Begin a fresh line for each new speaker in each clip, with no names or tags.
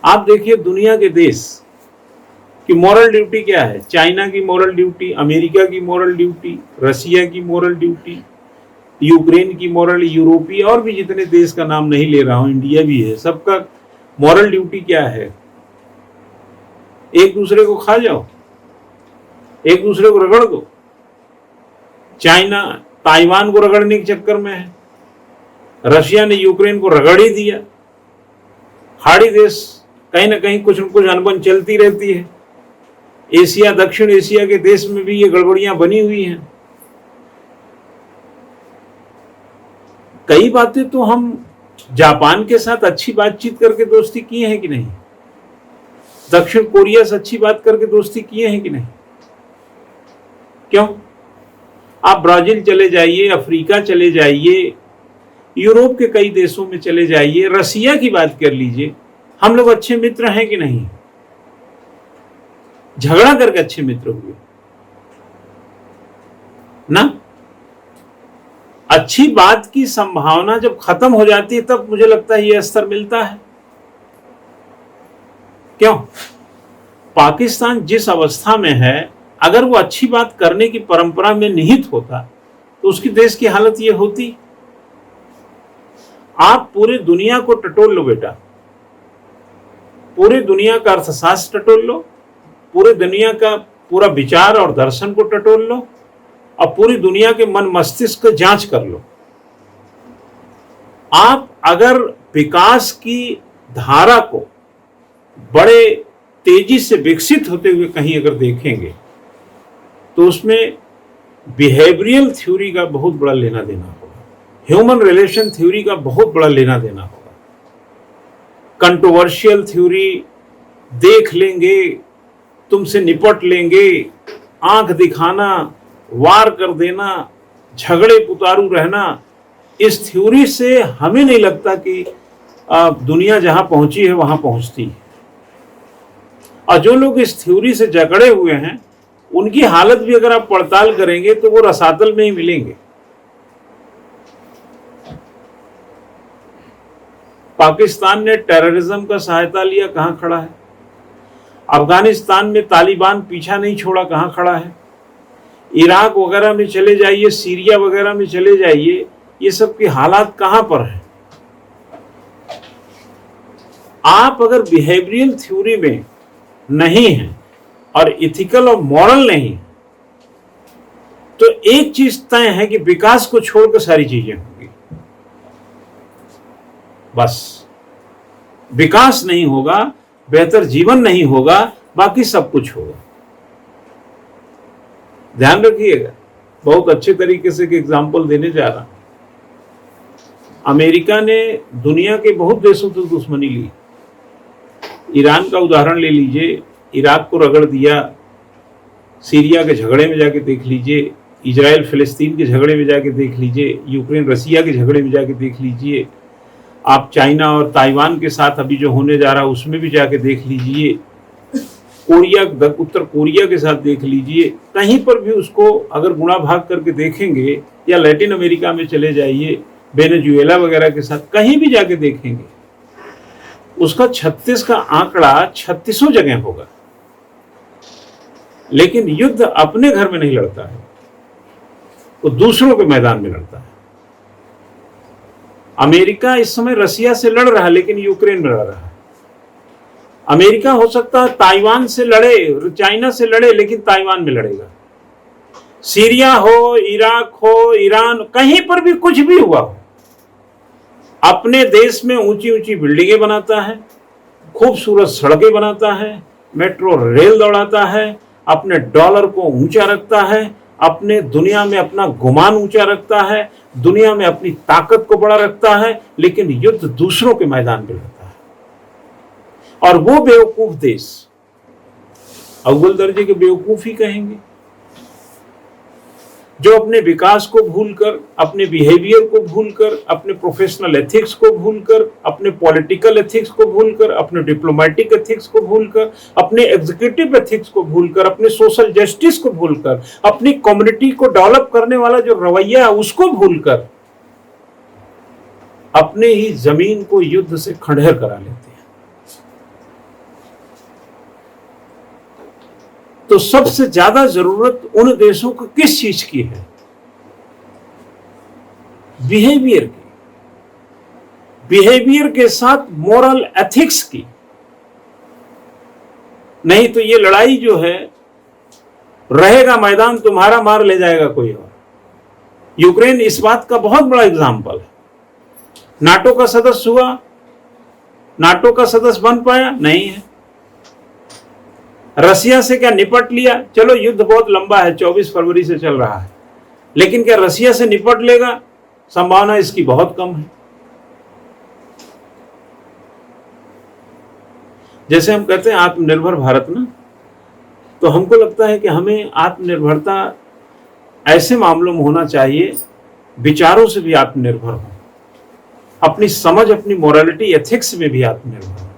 आप देखिए दुनिया के देश की मॉरल ड्यूटी क्या है। चाइना की मॉरल ड्यूटी, अमेरिका की मॉरल ड्यूटी, रसिया की मॉरल ड्यूटी, यूक्रेन की मॉरल, यूरोपीय और भी जितने देश का नाम नहीं ले रहा हूं, इंडिया भी है, सबका मॉरल ड्यूटी क्या है? एक दूसरे को खा जाओ, एक दूसरे को रगड़ दो। चाइना ताइवान को रगड़ने के चक्कर में है, रशिया ने यूक्रेन को रगड़ ही दिया। खाड़ी देश कहीं ना कहीं कुछ न कुछ अनबन चलती रहती है। एशिया, दक्षिण एशिया के देश में भी ये गड़बड़ियां बनी हुई हैं। कई बातें तो हम जापान के साथ अच्छी बातचीत करके दोस्ती किए हैं कि नहीं? दक्षिण कोरिया से अच्छी बात करके दोस्ती किए हैं कि नहीं? क्यों? आप ब्राजील चले जाइए, अफ्रीका चले जाइए, यूरोप के कई देशों में चले जाइए, रसिया की बात कर लीजिए, हम लोग अच्छे मित्र हैं कि नहीं? झगड़ा करके अच्छे मित्र हुए ना। अच्छी बात की संभावना जब खत्म हो जाती है तब मुझे लगता है यह स्तर मिलता है। क्यों? पाकिस्तान जिस अवस्था में है, अगर वो अच्छी बात करने की परंपरा में निहित होता तो उसकी देश की हालत ये होती। आप पूरी दुनिया को टटोल लो बेटा, पूरी दुनिया का अर्थशास्त्र टटोल लो, पूरी दुनिया का पूरा विचार और दर्शन को टटोल लो और पूरी दुनिया के मन मस्तिष्क की जांच कर लो। आप अगर विकास की धारा को बड़े तेजी से विकसित होते हुए कहीं अगर देखेंगे तो उसमें बिहेवियरल थ्योरी का बहुत बड़ा लेना देना होगा, ह्यूमन रिलेशन थ्योरी का बहुत बड़ा लेना देना होगा। कंट्रोवर्शियल थ्योरी देख लेंगे, तुमसे निपट लेंगे, आंख दिखाना, वार कर देना, झगड़े पुतारू रहना, इस थ्योरी से हमें नहीं लगता कि दुनिया जहां पहुंची है वहां पहुंचती है। और जो लोग इस थ्योरी से जकड़े हुए हैं उनकी हालत भी अगर आप पड़ताल करेंगे तो वो रसातल में ही मिलेंगे। पाकिस्तान ने टेररिज्म का सहायता लिया, कहां खड़ा है? अफगानिस्तान में तालिबान पीछा नहीं छोड़ा, कहां खड़ा है? इराक वगैरह में चले जाइए, सीरिया वगैरह में चले जाइए, ये सब की हालात कहां पर है? आप अगर बिहेवियरल थ्योरी में नहीं है और इथिकल और मॉरल नहीं तो एक चीज तय है कि विकास को छोड़कर सारी चीजें होंगी। बस विकास नहीं होगा, बेहतर जीवन नहीं होगा, बाकी सब कुछ होगा। ध्यान रखिएगा, बहुत अच्छे तरीके से एक एग्जाम्पल देने जा रहा हूं। अमेरिका ने दुनिया के बहुत देशों से दुश्मनी ली। ईरान का उदाहरण ले लीजिए, इराक को रगड़ दिया, सीरिया के झगड़े में जाके देख लीजिए, इजराइल फिलिस्तीन के झगड़े में जाके देख लीजिए, यूक्रेन रसिया के झगड़े में जाके देख लीजिए, आप चाइना और ताइवान के साथ अभी जो होने जा रहा है उसमें भी जाके देख लीजिए, कोरिया, उत्तर कोरिया के साथ देख लीजिए। कहीं पर भी उसको अगर गुणा भाग करके देखेंगे, या लैटिन अमेरिका में चले जाइए, वेनेजुएला वगैरह के साथ कहीं भी जाके देखेंगे, उसका 36 का आंकड़ा 36 जगह होगा। लेकिन युद्ध अपने घर में नहीं लड़ता है, वो दूसरों के मैदान में लड़ता है। अमेरिका इस समय रसिया से लड़ रहा है लेकिन यूक्रेन में लड़ रहा है। अमेरिका हो सकता है ताइवान से लड़े, चाइना से लड़े, लेकिन ताइवान में लड़ेगा। सीरिया हो, इराक हो, ईरान, कहीं पर भी कुछ भी हुआ हो, अपने देश में ऊंची ऊंची बिल्डिंगें बनाता है, खूबसूरत सड़कें बनाता है, मेट्रो रेल दौड़ाता है, अपने डॉलर को ऊंचा रखता है, अपने दुनिया में अपना गुमान ऊंचा रखता है, दुनिया में अपनी ताकत को बड़ा रखता है, लेकिन युद्ध दूसरों के मैदान में लड़ता है। और वो बेवकूफ देश, अव्वल दर्जे के बेवकूफ ही कहेंगे, जो अपने विकास को भूलकर, अपने बिहेवियर को भूलकर, अपने प्रोफेशनल एथिक्स को भूलकर, अपने पॉलिटिकल एथिक्स को भूलकर, अपने डिप्लोमेटिक एथिक्स को भूलकर, अपने एग्जीक्यूटिव एथिक्स को भूलकर, अपने सोशल जस्टिस को भूलकर, अपनी कम्युनिटी को डेवलप करने वाला जो रवैया है उसको भूलकर अपने ही जमीन को युद्ध से खंडहर करा लेते हैं। तो सबसे ज्यादा जरूरत उन देशों को किस चीज की है? बिहेवियर की, बिहेवियर के साथ मोरल एथिक्स की। नहीं तो ये लड़ाई जो है, रहेगा मैदान तुम्हारा, मार ले जाएगा कोई और। यूक्रेन इस बात का बहुत बड़ा एग्जाम्पल है। नाटो का सदस्य हुआ, नाटो का सदस्य बन पाया नहीं है। रसिया से क्या निपट लिया? चलो युद्ध बहुत लंबा है, 24 फरवरी से चल रहा है, लेकिन क्या रसिया से निपट लेगा? संभावना इसकी बहुत कम है। जैसे हम कहते हैं आत्मनिर्भर भारत ना, तो हमको लगता है कि हमें आत्मनिर्भरता ऐसे मामलों में होना चाहिए, विचारों से भी आत्मनिर्भर हो, अपनी समझ, अपनी मोरालिटी, एथिक्स में भी आत्मनिर्भर हो।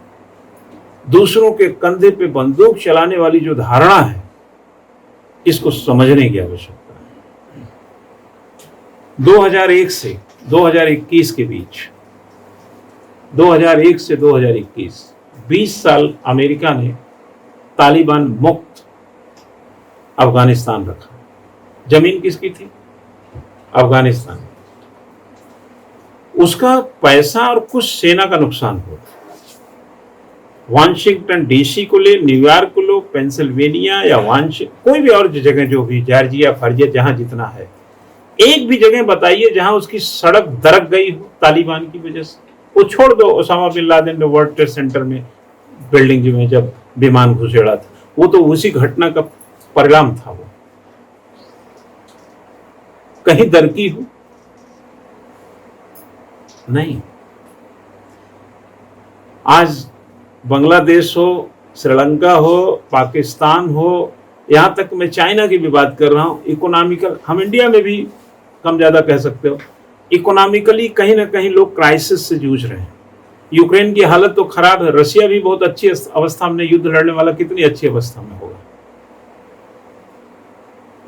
दूसरों के कंधे पे बंदूक चलाने वाली जो धारणा है, इसको समझने की आवश्यकता है। 2001 से 2021 के बीच, 2001 से 2021 20 साल अमेरिका ने तालिबान मुक्त अफगानिस्तान रखा। जमीन किसकी थी? अफगानिस्तान। उसका पैसा और कुछ सेना का नुकसान हुआ। वाशिंगटन डीसी को ले, न्यूयॉर्क को लो, पेंसिल्वेनिया या कोई भी और जगह, जो भी जॉर्जिया, फर्जिया, जहां जितना है, एक भी जगह बताइए जहां उसकी सड़क दरक गई हो तालिबान की वजह से। वो छोड़ दो, ओसामा बिन लादेन ने वर्ल्ड ट्रेड सेंटर में बिल्डिंग में जब विमान घुसेड़ा था, वो तो उसी घटना का परिणाम था। वो कहीं दरकी हो? नहीं। आज बांग्लादेश हो, श्रीलंका हो, पाकिस्तान हो, यहां तक मैं चाइना की भी बात कर रहा हूं, इकोनॉमिकल, हम इंडिया में भी कम ज्यादा कह सकते हो, इकोनॉमिकली कहीं ना कहीं लोग क्राइसिस से जूझ रहे हैं। यूक्रेन की हालत तो खराब है, रशिया भी बहुत अच्छी अवस्था में, युद्ध लड़ने वाला कितनी अच्छी अवस्था में होगा।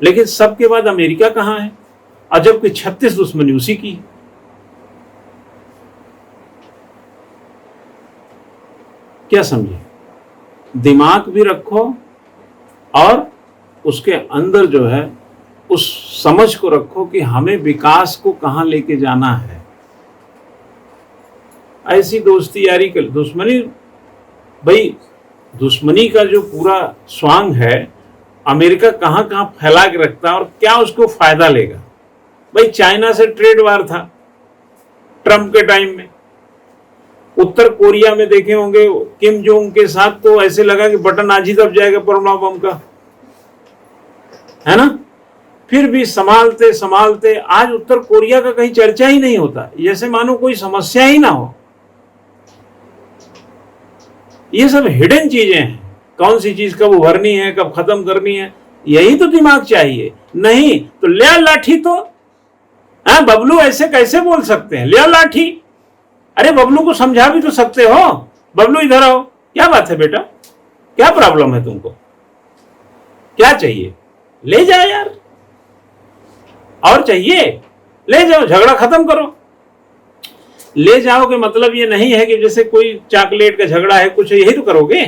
लेकिन सबके बाद अमेरिका कहां है? अजब की 36 दुश्मनी उसी की। क्या समझे? दिमाग भी रखो और उसके अंदर जो है उस समझ को रखो कि हमें विकास को कहां लेके जाना है। ऐसी दोस्ती यारी कर, दुश्मनी, भाई दुश्मनी का जो पूरा स्वांग है अमेरिका कहां कहां फैला के रखता है और क्या उसको फायदा लेगा। भाई चाइना से ट्रेड वार था ट्रंप के टाइम में, उत्तर कोरिया में देखे होंगे किम जोंग के साथ, तो ऐसे लगा कि बटन आज ही दब जाएगा परमाणु बम का, है ना। फिर भी संभालते संभालते आज उत्तर कोरिया का कहीं चर्चा ही नहीं होता, जैसे मानो कोई समस्या ही ना हो। ये सब हिडन चीजें हैं, कौन सी चीज कब उभरनी है, कब खत्म करनी है, यही तो दिमाग चाहिए। नहीं तो ले लाठी, तो बबलू ऐसे कैसे बोल सकते हैं, ले लाठी। अरे बबलू को समझा भी तो सकते हो, बबलू इधर आओ, क्या बात है बेटा, क्या प्रॉब्लम है तुमको, क्या चाहिए, ले जाओ यार, और चाहिए ले जाओ, झगड़ा खत्म करो। ले जाओगे मतलब ये नहीं है कि जैसे कोई चॉकलेट का झगड़ा है कुछ, यही तो करोगे।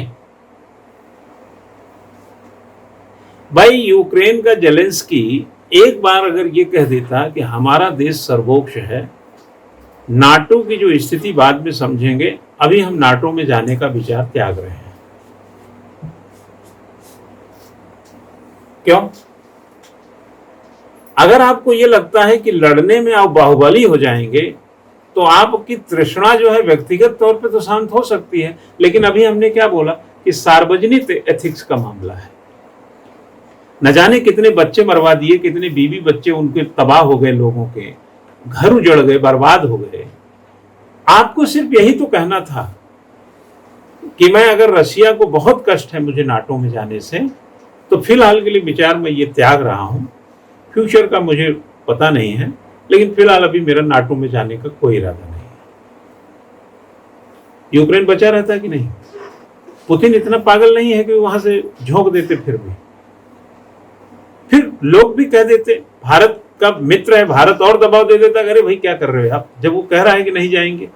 भाई यूक्रेन का जेलेंस्की एक बार अगर ये कह देता कि हमारा देश सर्वोच्च है, नाटो की जो स्थिति बाद में समझेंगे, अभी हम नाटो में जाने का विचार त्याग रहे हैं। क्यों? अगर आपको यह लगता है कि लड़ने में आप बाहुबली हो जाएंगे, तो आपकी तृष्णा जो है व्यक्तिगत तौर पे तो शांत हो सकती है, लेकिन अभी हमने क्या बोला कि सार्वजनिक एथिक्स का मामला है। न जाने कितने बच्चे मरवा दिए, कितने बीवी बच्चे उनके तबाह हो गए, लोगों के घर उजड़ गए, बर्बाद हो गए। आपको सिर्फ यही तो कहना था कि मैं, अगर रशिया को बहुत कष्ट है मुझे नाटो में जाने से, तो फिलहाल के लिए विचार में ये त्याग रहा हूं, फ्यूचर का मुझे पता नहीं है, लेकिन फिलहाल अभी मेरा नाटो में जाने का कोई इरादा नहीं है। यूक्रेन बचा रहता है कि नहीं? पुतिन इतना पागल नहीं है कि वहां से झोंक देते। फिर लोग भी कह देते भारत का मित्र है, भारत और दबाव दे देता, अरे भाई क्या कर रहे हो आप, जब वो कह रहा है कि नहीं जाएंगे।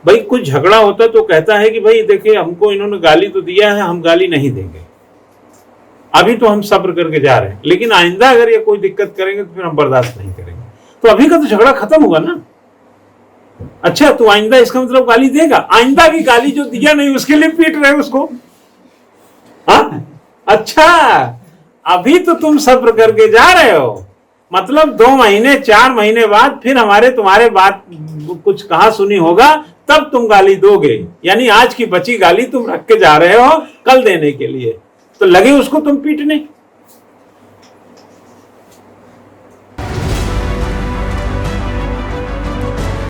भाई कुछ झगड़ा होता तो कहता है कि भाई देखिए हमको इन्होंने गाली तो दिया है, हम गाली नहीं देंगे, अभी तो हम सब्र करके जा रहे हैं, लेकिन आइंदा अगर ये कोई दिक्कत करेंगे तो फिर हम बर्दाश्त नहीं करेंगे। तो अभी का तो झगड़ा खत्म हुआ ना। अच्छा तो आइंदा इसका मतलब गाली देगा? आइंदा की गाली जो दिया नहीं उसके लिए पीट रहे उसको? हाँ अच्छा, अभी तो तुम सब्र करके जा रहे हो, मतलब 2 महीने 4 महीने बाद फिर हमारे तुम्हारे बात कुछ कहा सुनी होगा तब तुम गाली दोगे, यानी आज की बची गाली तुम रख के जा रहे हो कल देने के लिए, तो लगे उसको तुम पीटने।